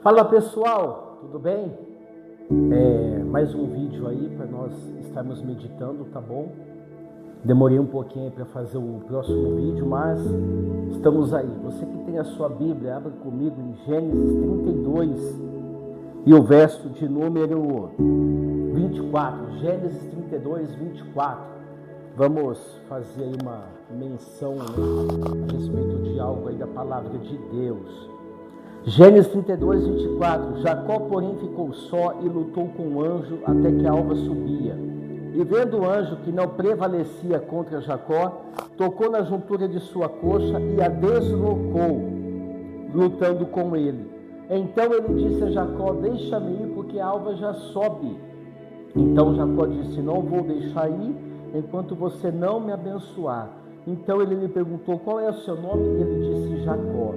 Fala pessoal, tudo bem? Mais um vídeo aí para nós estarmos meditando, tá bom? Demorei um pouquinho para fazer o próximo vídeo, mas estamos aí. Você que tem a sua Bíblia, abra comigo em Gênesis 32 e o verso de número 24. Gênesis 32, 24. Vamos fazer aí uma menção, a respeito de algo aí da palavra de Deus. Gênesis 32, 24. Jacó, porém, ficou só e lutou com o anjo até que a alva subia. E vendo o anjo que não prevalecia contra Jacó, tocou na juntura de sua coxa e a deslocou, lutando com ele. Então ele disse a Jacó: deixa-me ir, porque a alva já sobe. Então Jacó disse: não vou deixar ir enquanto você não me abençoar. Então ele lhe perguntou: qual é o seu nome? E ele disse: Jacó.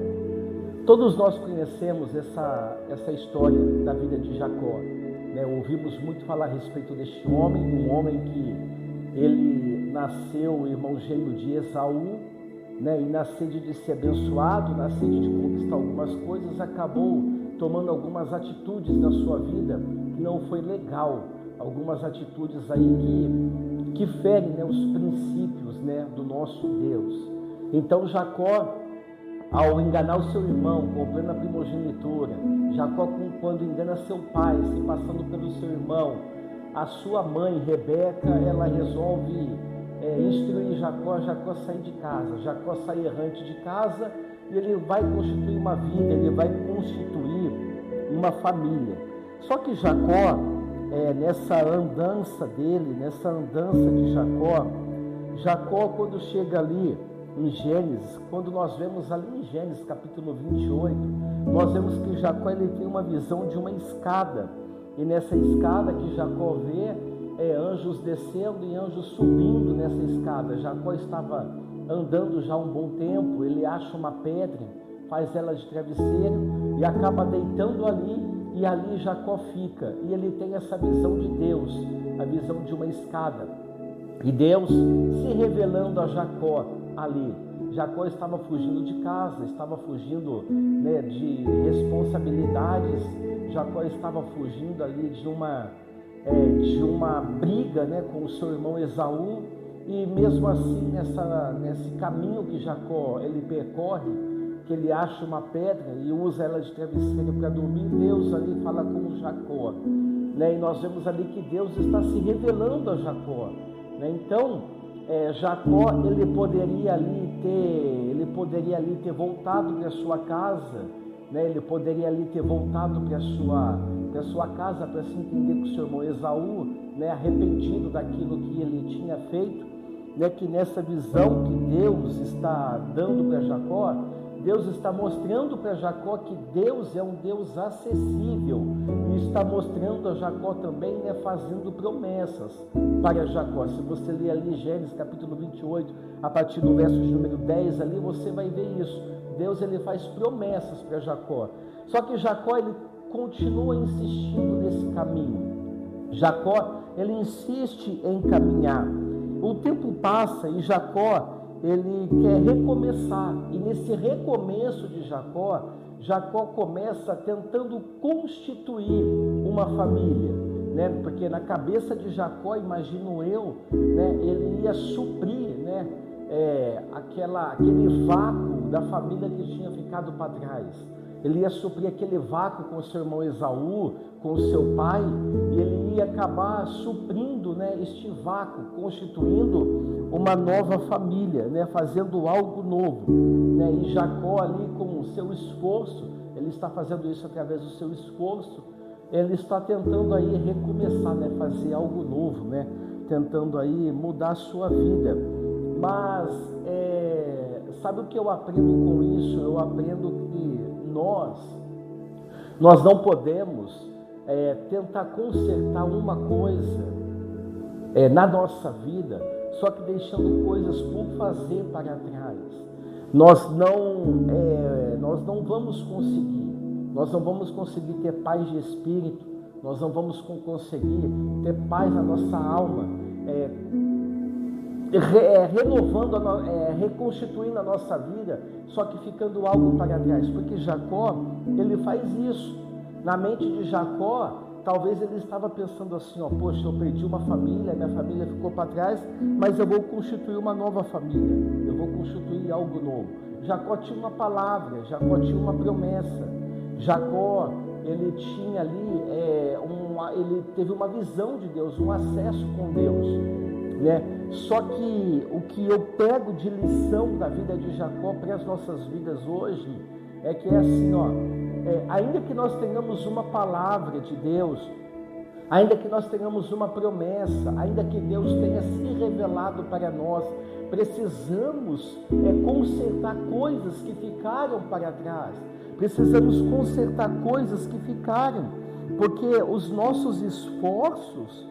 Todos nós conhecemos essa história da vida de Jacó, né? Ouvimos muito falar a respeito deste homem, um homem que ele nasceu irmão gêmeo de Esaú, né? E na sede de ser abençoado, na sede de conquistar algumas coisas, acabou tomando algumas atitudes na sua vida que não foi legal, algumas atitudes aí que ferem, né, os princípios, né, do nosso Deus. Então Jacó, ao enganar o seu irmão, comprando a primogenitura, Jacó, quando engana seu pai, se passando pelo seu irmão, a sua mãe, Rebeca, ela resolve instruir Jacó sair de casa. Jacó sai errante de casa e ele vai constituir uma vida, ele vai constituir uma família. Só que Jacó, nessa andança dele, nessa andança de Jacó, quando chega ali em Gênesis, quando nós vemos ali em Gênesis capítulo 28, nós vemos que Jacó ele tem uma visão de uma escada, e nessa escada que Jacó vê anjos descendo e anjos subindo nessa escada. Jacó estava andando já há um bom tempo, ele acha uma pedra, faz ela de travesseiro e acaba deitando ali, e ali Jacó fica, e ele tem essa visão de Deus, a visão de uma escada, e Deus se revelando a Jacó ali. Jacó estava fugindo de casa, estava fugindo, né, de responsabilidades. Jacó estava fugindo ali de uma briga, né, com o seu irmão Esaú. E mesmo assim, nesse caminho que Jacó ele percorre, que ele acha uma pedra e usa ela de travesseiro para dormir, Deus ali fala com Jacó, né? E nós vemos ali que Deus está se revelando a Jacó, né? Então Jacó ele poderia ali ter voltado para a sua casa, né? Ele poderia ali ter voltado para a sua casa para se entender com o seu irmão Esaú, né? Arrependido daquilo que ele tinha feito, né? Que nessa visão que Deus está dando para Jacó, Deus está mostrando para Jacó que Deus é um Deus acessível, e está mostrando a Jacó também, né, fazendo promessas para Jacó. Se você ler ali Gênesis capítulo 28, a partir do verso de número 10 ali, você vai ver isso. Deus ele faz promessas para Jacó. Só que Jacó ele continua insistindo nesse caminho. Jacó ele insiste em caminhar. O tempo passa e Jacó ele quer recomeçar, e nesse recomeço de Jacó começa tentando constituir uma família, né? Porque na cabeça de Jacó, imagino eu, né, ele ia suprir, né, aquele vácuo da família que tinha ficado para trás. Ele ia suprir aquele vácuo com o seu irmão Esaú, com o seu pai, e ele ia acabar suprindo, né, este vácuo, constituindo uma nova família, né, fazendo algo novo, né? E Jacó ali, com o seu esforço, ele está fazendo isso através do seu esforço, ele está tentando aí recomeçar, né, fazer algo novo, né, tentando aí mudar a sua vida. Mas sabe o que eu aprendo com isso? Eu aprendo que nós não podemos tentar consertar uma coisa na nossa vida, só que deixando coisas por fazer para trás. Nós não vamos conseguir ter paz de espírito, nós não vamos conseguir ter paz na nossa alma, renovando, reconstituindo a nossa vida, só que ficando algo para trás, porque Jacó, ele faz isso. Na mente de Jacó, talvez ele estava pensando assim, ó, poxa, eu perdi uma família, minha família ficou para trás, mas eu vou constituir uma nova família, eu vou constituir algo novo. Jacó tinha uma palavra, Jacó tinha uma promessa. Jacó, ele tinha ali, ele teve uma visão de Deus, um acesso com Deus, né? Só que o que eu pego de lição da vida de Jacó para as nossas vidas hoje é que é assim, ó, ainda que nós tenhamos uma palavra de Deus, ainda que nós tenhamos uma promessa, ainda que Deus tenha se revelado para nós, precisamos consertar coisas que ficaram para trás, precisamos consertar coisas que ficaram, porque os nossos esforços,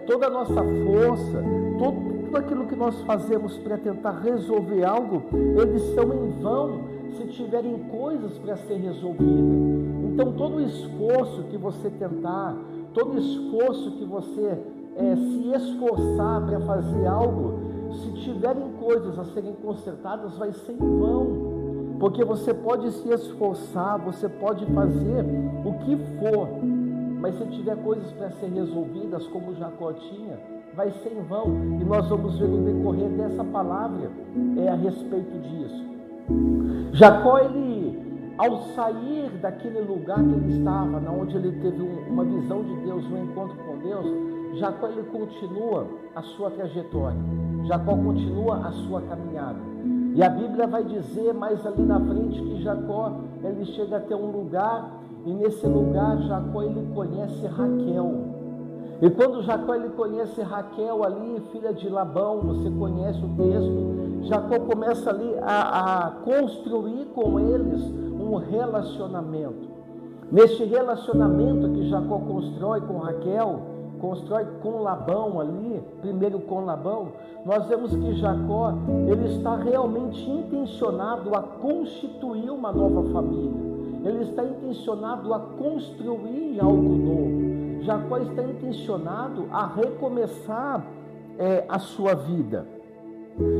toda a nossa força, tudo aquilo que nós fazemos para tentar resolver algo, eles são em vão se tiverem coisas para ser resolvidas. Então todo o esforço que você tentar, todo o esforço que você se esforçar para fazer algo, se tiverem coisas a serem consertadas, vai ser em vão. Porque você pode se esforçar, você pode fazer o que for, mas se tiver coisas para ser resolvidas, como Jacó tinha, vai ser em vão. E nós vamos ver no decorrer dessa palavra a respeito disso. Jacó, ele, ao sair daquele lugar que ele estava, onde ele teve uma visão de Deus, um encontro com Deus, Jacó, ele continua a sua trajetória, Jacó continua a sua caminhada. E a Bíblia vai dizer mais ali na frente que Jacó, ele chega até um lugar, e nesse lugar Jacó, ele conhece Raquel. E quando Jacó, ele conhece Raquel ali, filha de Labão, você conhece o texto, Jacó começa ali a construir com eles um relacionamento. Neste relacionamento que Jacó constrói com Raquel, constrói com Labão ali, primeiro com Labão, nós vemos que Jacó, ele está realmente intencionado a constituir uma nova família. Ele está intencionado a construir algo novo. Jacó está intencionado a recomeçar a sua vida.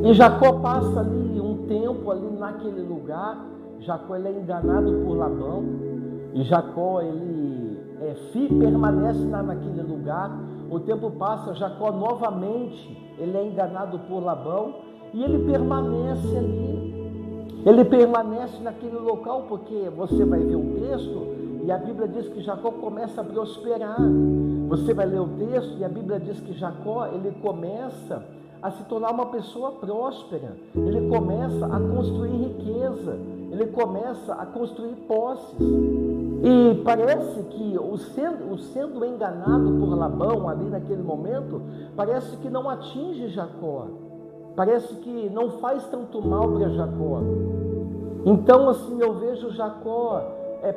E Jacó passa ali um tempo ali naquele lugar. Jacó, ele é enganado por Labão. E Jacó, ele permanece naquele lugar. O tempo passa, Jacó novamente, ele é enganado por Labão. E ele permanece ali. Ele permanece naquele local, porque você vai ver o texto e a Bíblia diz que Jacó começa a prosperar. Você vai ler o texto e a Bíblia diz que Jacó, ele começa a se tornar uma pessoa próspera. Ele começa a construir riqueza. Ele começa a construir posses. E parece que o sendo enganado por Labão ali naquele momento, parece que não atinge Jacó. Parece que não faz tanto mal para Jacó. Então, assim, eu vejo Jacó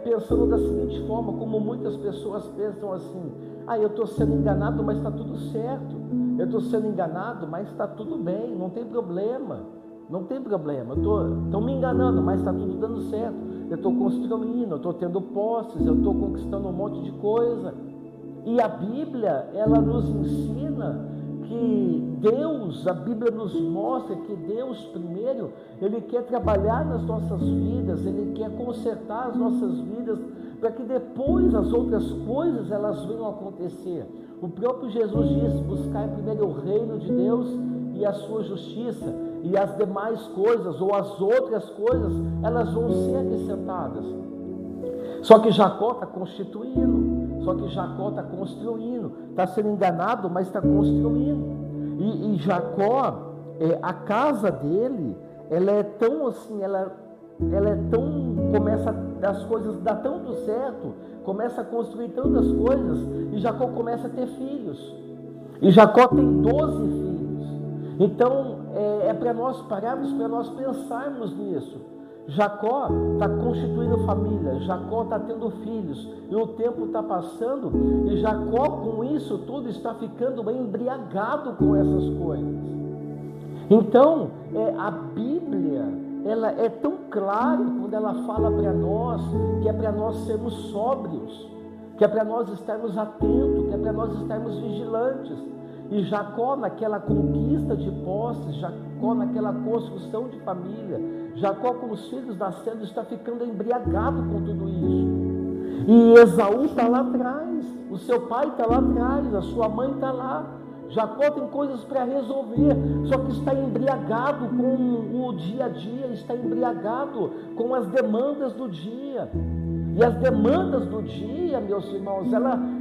pensando da seguinte forma, como muitas pessoas pensam assim: eu estou sendo enganado, mas está tudo certo. Eu estou sendo enganado, mas está tudo bem, não tem problema. Não tem problema. Estão me enganando, mas está tudo dando certo. Eu estou construindo, eu estou tendo posses, eu estou conquistando um monte de coisa. E a Bíblia, ela nos ensina que Deus, a Bíblia nos mostra que Deus primeiro, Ele quer trabalhar nas nossas vidas, Ele quer consertar as nossas vidas, para que depois as outras coisas elas venham a acontecer. O próprio Jesus disse: buscar primeiro o reino de Deus e a sua justiça, e as demais coisas, ou as outras coisas, elas vão ser acrescentadas. Só que Jacó está constituindo, só que Jacó está construindo, está sendo enganado, mas está construindo. E Jacó, a casa dele, ela é tão assim, ela é tão, começa as coisas dá tanto certo, começa a construir tantas coisas, e Jacó começa a ter filhos. E Jacó tem 12 filhos. Então para nós pararmos, para nós pensarmos nisso. Jacó está constituindo família, Jacó está tendo filhos, e o tempo está passando, e Jacó com isso tudo está ficando embriagado com essas coisas. Então, a Bíblia, ela é tão clara quando ela fala para nós, que é para nós sermos sóbrios, que é para nós estarmos atentos, que é para nós estarmos vigilantes. E Jacó naquela conquista de posses, Jacó naquela construção de família, Jacó com os filhos nascendo está ficando embriagado com tudo isso. E Esaú está lá atrás, o seu pai está lá atrás, a sua mãe está lá. Jacó tem coisas para resolver, só que está embriagado com o dia a dia, está embriagado com as demandas do dia. E as demandas do dia, meus irmãos,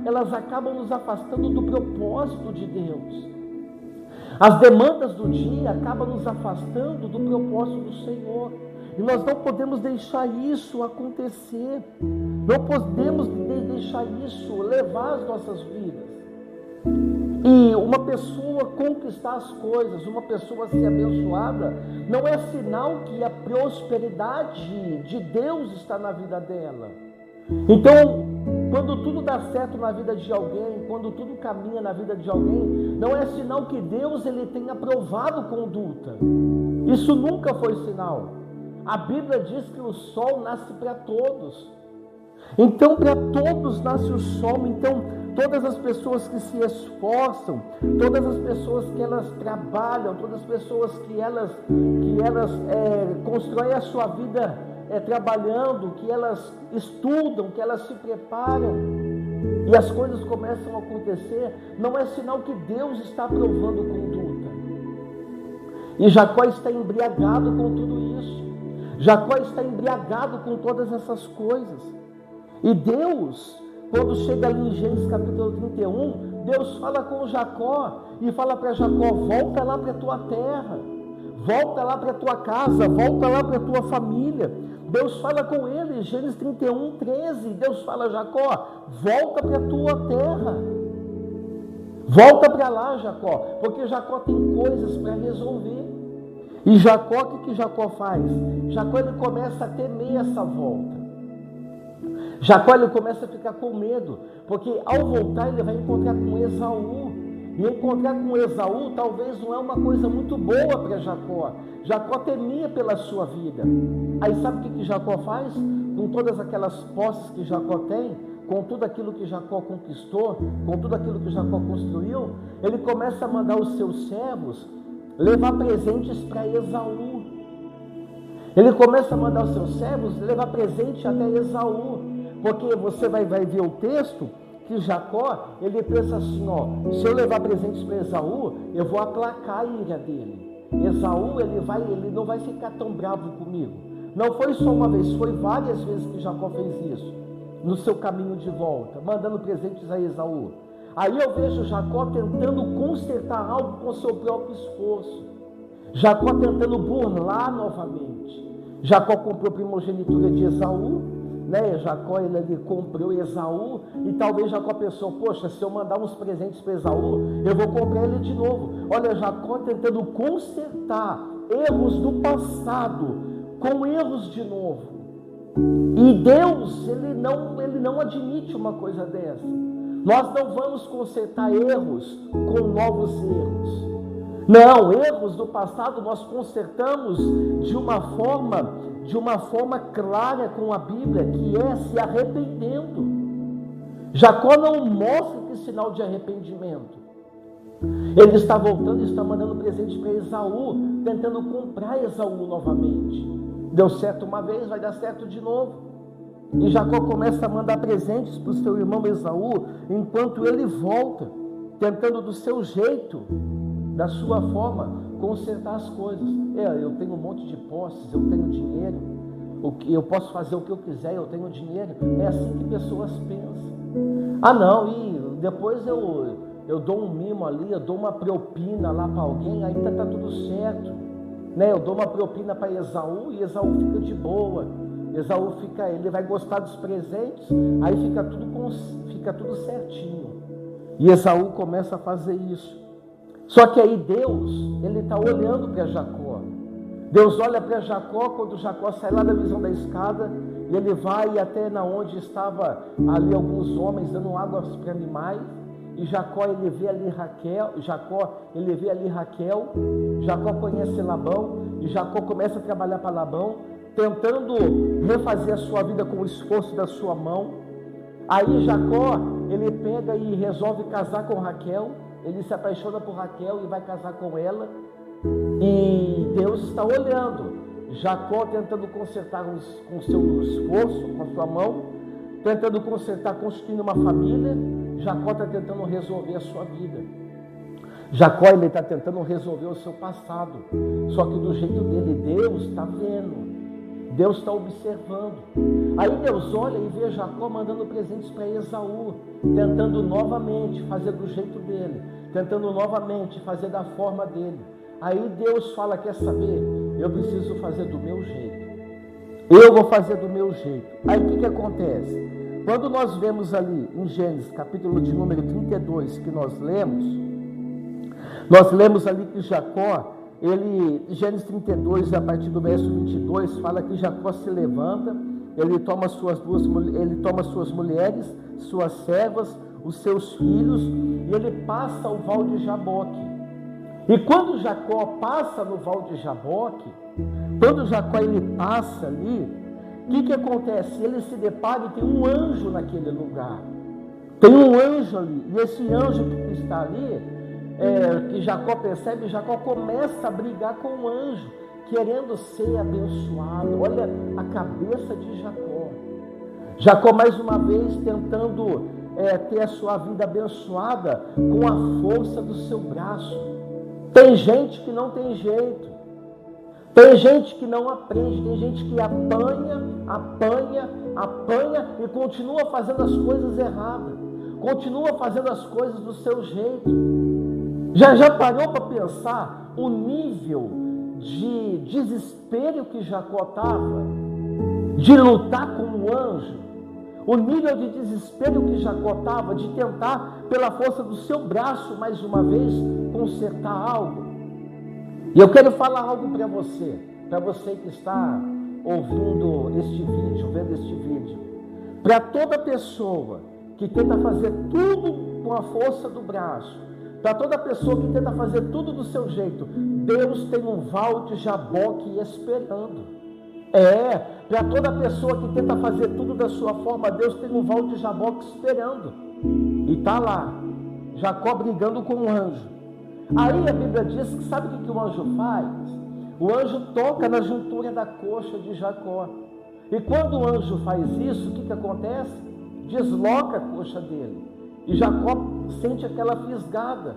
elas acabam nos afastando do propósito de Deus. As demandas do dia acabam nos afastando do propósito do Senhor. E nós não podemos deixar isso acontecer. Não podemos deixar isso levar as nossas vidas. E uma pessoa conquistar as coisas, uma pessoa ser abençoada, não é sinal que a prosperidade de Deus está na vida dela. Então, quando tudo dá certo na vida de alguém, quando tudo caminha na vida de alguém, não é sinal que Deus ele tenha aprovado conduta. Isso nunca foi sinal. A Bíblia diz que o sol nasce para todos. Então, para todos nasce o sol. Então, todas as pessoas que se esforçam, todas as pessoas que elas trabalham, todas as pessoas que elas constroem a sua vida trabalhando, que elas estudam, que elas se preparam, e as coisas começam a acontecer, não é sinal que Deus está aprovando conduta. E Jacó está embriagado com tudo isso. Jacó está embriagado com todas essas coisas. E Deus, quando chega ali em Gênesis capítulo 31, Deus fala com Jacó e fala para Jacó: volta lá para a tua terra, volta lá para a tua casa, volta lá para a tua família. Deus fala com ele, Gênesis 31, 13, Deus fala: Jacó, volta para a tua terra, volta para lá, Jacó, porque Jacó tem coisas para resolver. E Jacó, o que Jacó faz? Jacó ele começa a temer essa volta. Jacó ele começa a ficar com medo, porque ao voltar ele vai encontrar com Esaú. E encontrar com Esaú talvez não é uma coisa muito boa para Jacó. Jacó temia pela sua vida. Aí sabe o que Jacó faz? Com todas aquelas posses que Jacó tem, com tudo aquilo que Jacó conquistou, com tudo aquilo que Jacó construiu, ele começa a mandar os seus servos levar presentes para Esaú. Ele começa a mandar os seus servos levar presente até Esaú, porque você vai ver o texto que Jacó, ele pensa assim, se eu levar presentes para Esaú, eu vou aplacar a ira dele. Esaú, ele não vai ficar tão bravo comigo. Não foi só uma vez, foi várias vezes que Jacó fez isso, no seu caminho de volta, mandando presentes a Esaú. Aí eu vejo Jacó tentando consertar algo com o seu próprio esforço. Jacó tentando burlar novamente. Jacó comprou a primogenitura de Esaú, Jacó ele comprou Esaú, e talvez Jacó pensou: poxa, se eu mandar uns presentes para Esaú, eu vou comprar ele de novo. Olha, Jacó tentando consertar erros do passado com erros de novo. E Deus, ele não admite uma coisa dessa. Nós não vamos consertar erros com novos erros. Não, erros do passado nós consertamos de uma forma clara com a Bíblia, que é se arrependendo. Jacó não mostra que sinal de arrependimento. Ele está voltando e está mandando presente para Esaú, tentando comprar Esaú novamente. Deu certo uma vez, vai dar certo de novo. E Jacó começa a mandar presentes para o seu irmão Esaú, enquanto ele volta, tentando do seu jeito, da sua forma, consertar as coisas. Eu tenho um monte de posses, eu tenho dinheiro, eu posso fazer o que eu quiser, eu tenho dinheiro. É assim que pessoas pensam. E depois eu dou um mimo ali, eu dou uma propina lá para alguém, aí tá tudo certo. Eu dou uma propina para Esaú e Esaú fica de boa. Esaú ele vai gostar dos presentes, aí fica tudo certinho. E Esaú começa a fazer isso. Só que aí Deus, ele está olhando para Jacó. Deus olha para Jacó quando Jacó sai lá da visão da escada, e ele vai até onde estava ali alguns homens dando água para animais, e Jacó ele vê ali Raquel, Jacó conhece Labão, e Jacó começa a trabalhar para Labão, tentando refazer a sua vida com o esforço da sua mão. Aí Jacó, ele pega e resolve casar com Raquel, ele se apaixona por Raquel e vai casar com ela, e Deus está olhando, Jacó tentando consertar com o seu esforço, com a sua mão, tentando consertar, construindo uma família. Jacó está tentando resolver a sua vida. Jacó, ele está tentando resolver o seu passado. Só que do jeito dele, Deus está vendo. Deus está observando. Aí Deus olha e vê Jacó mandando presentes para Esaú, tentando novamente fazer do jeito dele, tentando novamente fazer da forma dele. Aí Deus fala, quer saber? Eu preciso fazer do meu jeito. Eu vou fazer do meu jeito. Aí o que acontece? Quando nós vemos ali em Gênesis, capítulo de número 32, que nós lemos ali que Jacó, Gênesis 32, a partir do verso 22, fala que Jacó se levanta, ele toma suas mulheres, suas servas, os seus filhos, e ele passa o val de Jaboque. E quando Jacó passa no val de Jaboque, quando Jacó ele passa ali, o que acontece? Ele se depara e tem um anjo naquele lugar. Tem um anjo ali, e esse anjo que está ali, que Jacó percebe, Jacó começa a brigar com o anjo, querendo ser abençoado. Olha a cabeça de Jacó. Jacó mais uma vez tentando ter a sua vida abençoada com a força do seu braço. Tem gente que não tem jeito. Tem gente que não aprende, tem gente que apanha e continua fazendo as coisas erradas. Continua fazendo as coisas do seu jeito. Já parou para pensar o nível de desespero que Jacó estava? De lutar com o anjo? O nível de desespero que Jacó estava de tentar, pela força do seu braço, mais uma vez, consertar algo? E eu quero falar algo para você que está ouvindo este vídeo, vendo este vídeo. Para toda pessoa que tenta fazer tudo com a força do braço, para toda pessoa que tenta fazer tudo do seu jeito, Deus tem um val de Jaboque esperando. Para toda pessoa que tenta fazer tudo da sua forma, Deus tem um val de Jaboque esperando. E está lá, Jacó brigando com o anjo. Aí a Bíblia diz que sabe o que o anjo faz? O anjo toca na juntura da coxa de Jacó. E quando o anjo faz isso, o que acontece? Desloca a coxa dele. E Jacó sente aquela fisgada.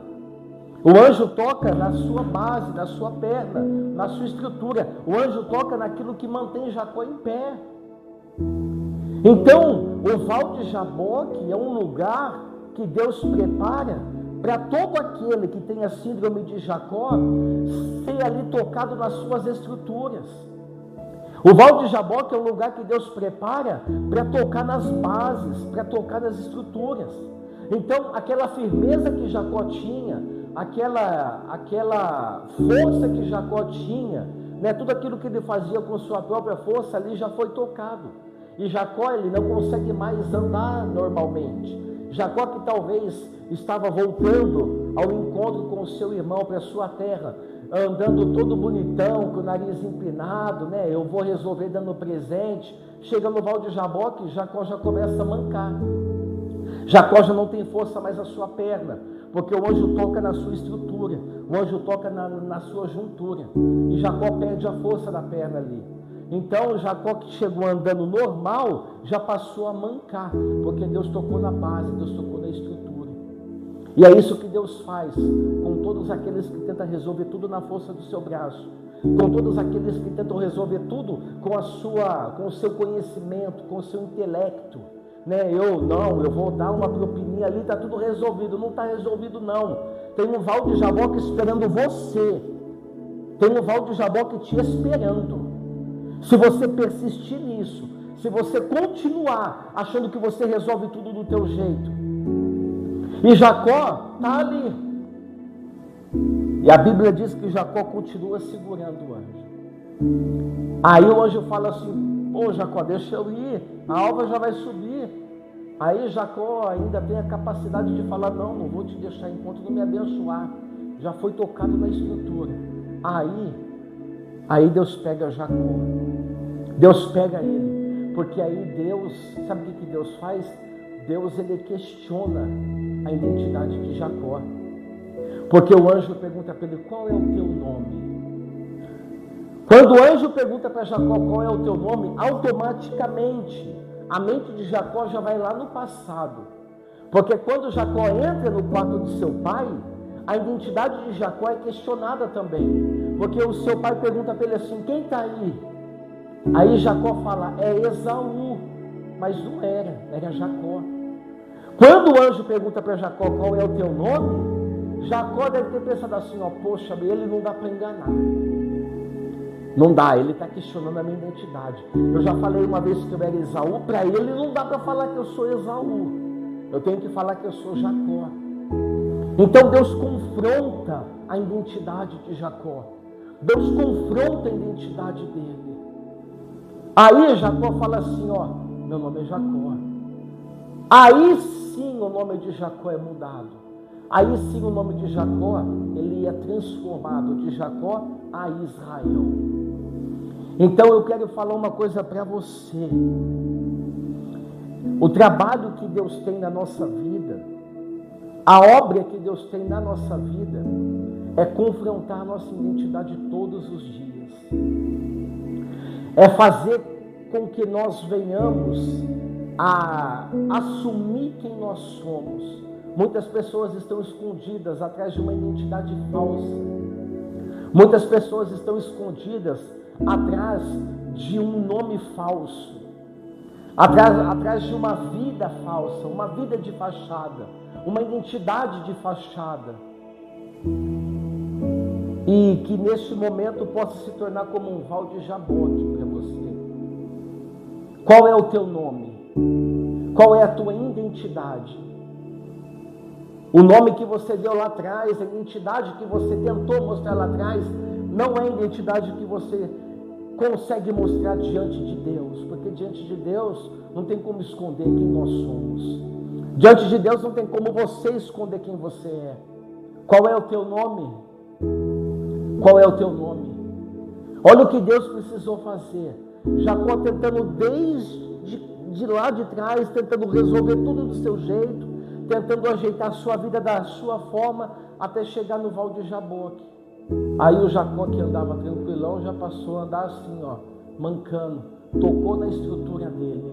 O anjo toca na sua base, na sua perna, na sua estrutura. O anjo toca naquilo que mantém Jacó em pé. Então, o val de Jaboque é um lugar que Deus prepara para todo aquele que tem a síndrome de Jacó ser ali tocado nas suas estruturas. O val de Jaboque é um lugar que Deus prepara para tocar nas bases, para tocar nas estruturas. Então, aquela firmeza que Jacó tinha, aquela força que Jacó tinha, tudo aquilo que ele fazia com sua própria força ali já foi tocado. E Jacó, ele não consegue mais andar normalmente. Jacó, que talvez estava voltando ao encontro com o seu irmão para a sua terra, andando todo bonitão, com o nariz empinado, eu vou resolver dando presente. Chega no val de Jaboque, Jacó já começa a mancar. Jacó já não tem força mais na sua perna, porque o anjo toca na sua estrutura, o anjo toca na sua juntura, e Jacó perde a força da perna ali. Então Jacó, que chegou andando normal, já passou a mancar, porque Deus tocou na base, Deus tocou na estrutura. E é isso que Deus faz com todos aqueles que tentam resolver tudo na força do seu braço, com todos aqueles que tentam resolver tudo com o seu conhecimento, com o seu intelecto. Eu vou dar uma propininha ali, está tudo resolvido. Não está resolvido não. Tem um val de Jaboque esperando você. Tem um val de Jaboque te esperando. Se você persistir nisso, se você continuar achando que você resolve tudo do teu jeito. E Jacó está ali. E a Bíblia diz que Jacó continua segurando o anjo. Aí o anjo fala assim: Jacó, deixa eu ir, a alva já vai subir. Aí Jacó ainda tem a capacidade de falar: não vou te deixar enquanto não me abençoar. Já foi tocado na estrutura. Aí Deus pega Jacó. Deus pega ele. Porque aí Deus, sabe o que Deus faz? Deus, ele questiona a identidade de Jacó. Porque o anjo pergunta para ele: qual é o teu nome? Quando o anjo pergunta para Jacó qual é o teu nome, automaticamente A mente de Jacó já vai lá no passado. Porque quando Jacó entra no quarto de seu pai, a identidade de Jacó é questionada também. Porque o seu pai pergunta para ele assim: quem está aí? Aí Jacó fala: é Esaú. Mas não era, era Jacó. Quando o anjo pergunta para Jacó qual é o teu nome, Jacó deve ter pensado assim: ó, poxa, ele não dá para enganar. Não dá, ele está questionando a minha identidade. Eu já falei uma vez que eu era Esaú, para ele não dá para falar que eu sou Esaú. Eu tenho que falar que eu sou Jacó. Então Deus confronta a identidade de Jacó. Deus confronta a identidade dele. Aí Jacó fala assim: ó, meu nome é Jacó. Aí sim o nome de Jacó é mudado. Aí sim o nome de Jacó, ele é transformado de Jacó a Israel. Então eu quero falar uma coisa para você. O trabalho que Deus tem na nossa vida, a obra que Deus tem na nossa vida, é confrontar a nossa identidade todos os dias. É fazer com que nós venhamos a assumir quem nós somos. Muitas pessoas estão escondidas atrás de uma identidade falsa. Muitas pessoas estão escondidas atrás de um nome falso, atrás de uma vida falsa, uma vida de fachada, uma identidade de fachada. E que neste momento possa se tornar como um val de Jaboque para você. Qual é o teu nome? Qual é a tua identidade? O nome que você deu lá atrás, a identidade que você tentou mostrar lá atrás, não é a identidade que você consegue mostrar diante de Deus, porque diante de Deus não tem como esconder quem nós somos. Diante de Deus não tem como você esconder quem você é. Qual é o teu nome? Qual é o teu nome? Olha o que Deus precisou fazer. Jacó tentando desde lá de trás, tentando resolver tudo do seu jeito, tentando ajeitar a sua vida da sua forma, até chegar no val de Jaboque. Aí o Jacó, que andava tranquilão, já passou a andar assim, ó, mancando. Tocou na estrutura dele,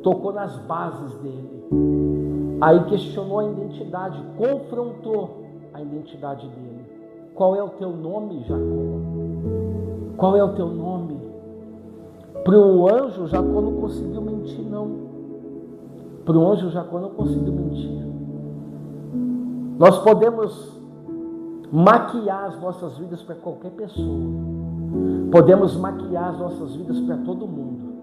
tocou nas bases dele. Aí questionou a identidade, confrontou a identidade dele. Qual é o teu nome, Jacó? Qual é o teu nome? Para o anjo, Jacó não conseguiu mentir, não. Para o anjo, Jacó não conseguiu mentir. Nós podemos maquiar as nossas vidas para qualquer pessoa. Podemos maquiar as nossas vidas para todo mundo.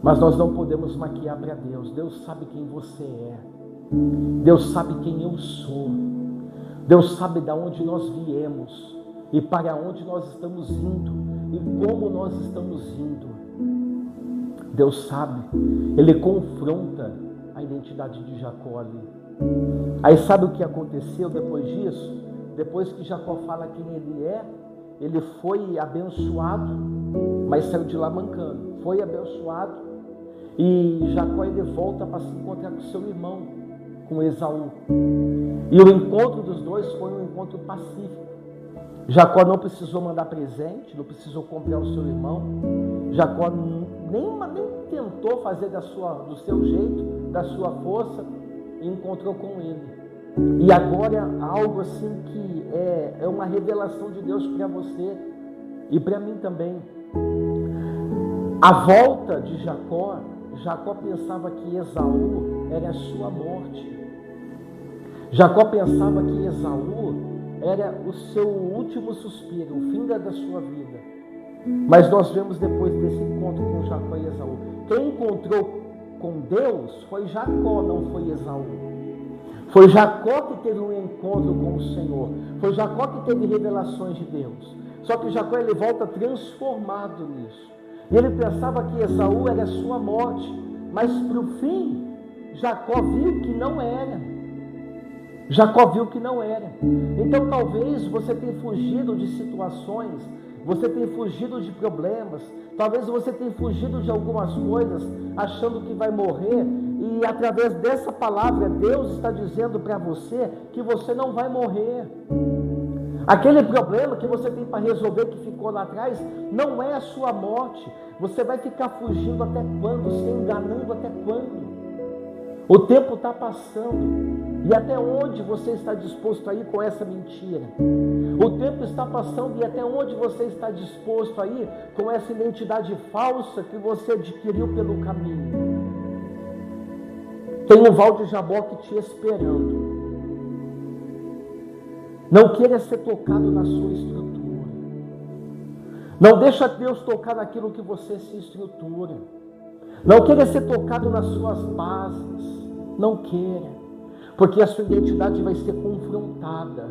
Mas nós não podemos maquiar para Deus. Deus sabe quem você é. Deus sabe quem eu sou. Deus sabe de onde nós viemos e para onde nós estamos indo e como nós estamos indo. Deus sabe. Ele confronta a identidade de Jacó ali. Aí sabe o que aconteceu depois disso? Depois que Jacó fala quem ele é, ele foi abençoado, mas saiu de lá mancando. Foi abençoado e Jacó ele volta para se encontrar com seu irmão, com Esaú. E o encontro dos dois foi um encontro pacífico. Jacó não precisou mandar presente, não precisou comprar o seu irmão. Jacó nem tentou fazer do seu jeito, da sua força, e encontrou com ele. E agora algo assim que é uma revelação de Deus para você e para mim também. A volta de Jacó pensava que Esaú era a sua morte. Jacó pensava que Esaú era o seu último suspiro, o fim da sua vida. Mas nós vemos depois desse encontro com Jacó e Esaú, quem encontrou com Deus foi Jacó, não foi Esaú. Foi Jacó que teve um encontro com o Senhor. Foi Jacó que teve revelações de Deus. Só que Jacó ele volta transformado nisso. E ele pensava que Esaú era a sua morte. Mas para o fim, Jacó viu que não era. Jacó viu que não era. Então talvez você tenha fugido de situações, você tenha fugido de problemas, talvez você tenha fugido de algumas coisas, achando que vai morrer. E através dessa palavra, Deus está dizendo para você que você não vai morrer. Aquele problema que você tem para resolver que ficou lá atrás, não é a sua morte. Você vai ficar fugindo até quando? Se enganando até quando? O tempo está passando. E até onde você está disposto a ir com essa mentira? O tempo está passando e até onde você está disposto a ir com essa identidade falsa que você adquiriu pelo caminho? Tem um Val de Jaboque te esperando. Não queira ser tocado na sua estrutura. Não deixa Deus tocar naquilo que você se estrutura. Não queira ser tocado nas suas bases. Não queira. Porque a sua identidade vai ser confrontada.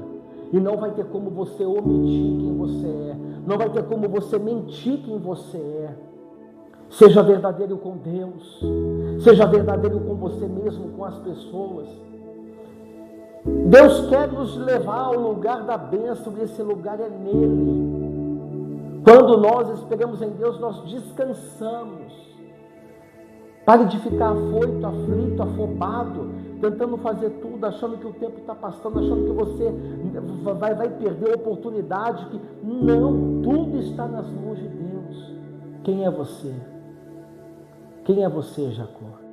E não vai ter como você omitir quem você é. Não vai ter como você mentir quem você é. Seja verdadeiro com Deus. Seja verdadeiro com você mesmo, com as pessoas. Deus quer nos levar ao lugar da bênção, e esse lugar é nele. Quando nós esperamos em Deus, nós descansamos. Pare de ficar afoito, aflito, afobado, tentando fazer tudo, achando que o tempo está passando, achando que você vai perder a oportunidade. Não, tudo está nas mãos de Deus. Quem é você? Quem é você, Jacó?